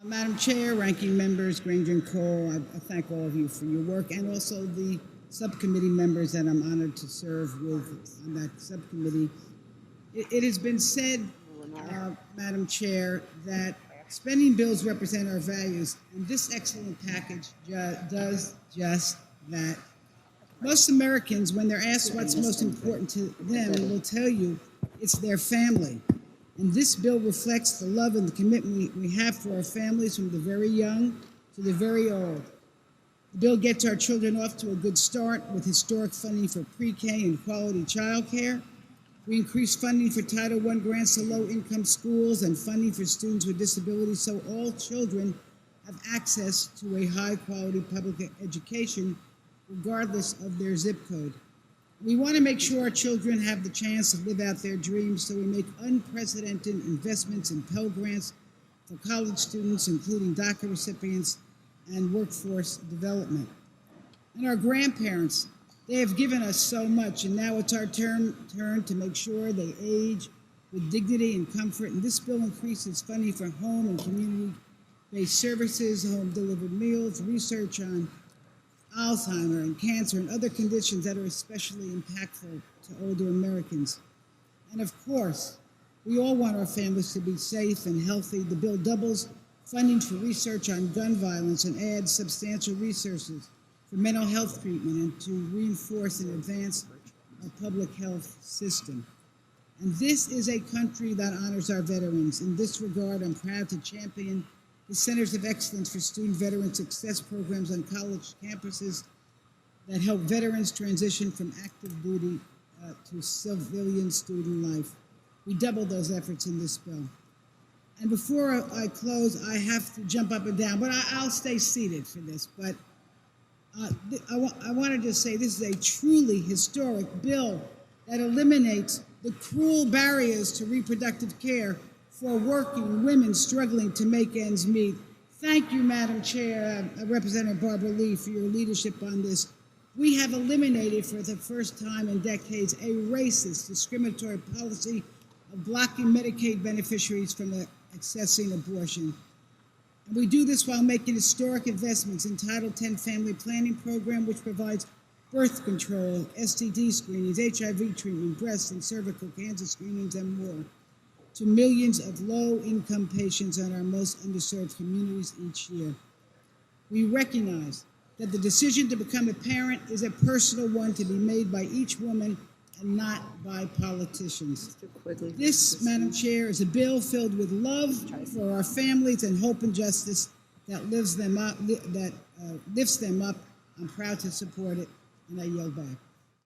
Madam Chair, ranking members, Granger and Cole, I thank all of you for your work, and also the subcommittee members that I'm honored to serve with on that subcommittee. It has been said, Madam Chair, that spending bills represent our values, and this excellent package does just that. Most Americans, when they're asked what's most important to them, will tell you it's their family. And this bill reflects the love and the commitment we have for our families, from the very young to the very old. The bill gets our children off to a good start with historic funding for pre-K and quality child care. We increase funding for Title I grants to low-income schools and funding for students with disabilities so all children have access to a high-quality public education regardless of their zip code. We want to make sure our children have the chance to live out their dreams, so we make unprecedented investments in Pell Grants for college students, including DACA recipients, and workforce development. And our grandparents, they have given us so much, and now it's our turn to make sure they age with dignity and comfort. And this bill increases funding for home and community-based services, home-delivered meals, research on Alzheimer and cancer and other conditions that are especially impactful to older Americans. And of course, we all want our families to be safe and healthy. The bill doubles funding for research on gun violence and adds substantial resources for mental health treatment and to reinforce and advance our public health system. And this is a country that honors our veterans. In this regard, I'm proud to champion the Centers of Excellence for Student Veteran Success programs on college campuses that help veterans transition from active duty to civilian student life. We double those efforts in this bill. And before I close, I have to jump up and down, but I'll stay seated for this. But I want to just say this is a truly historic bill that eliminates the cruel barriers to reproductive care for working women struggling to make ends meet. Thank you, Madam Chair, Representative Barbara Lee, for your leadership on this. We have eliminated for the first time in decades a racist, discriminatory policy of blocking Medicaid beneficiaries from accessing abortion. And we do this while making historic investments in Title X Family Planning Program, which provides birth control, STD screenings, HIV treatment, breast and cervical cancer screenings, and more to millions of low-income patients in our most underserved communities each year. We recognize that the decision to become a parent is a personal one to be made by each woman and not by politicians. This, Madam Chair, is a bill filled with love for our families and hope and justice that lifts them up. I'm proud to support it, and I yield back.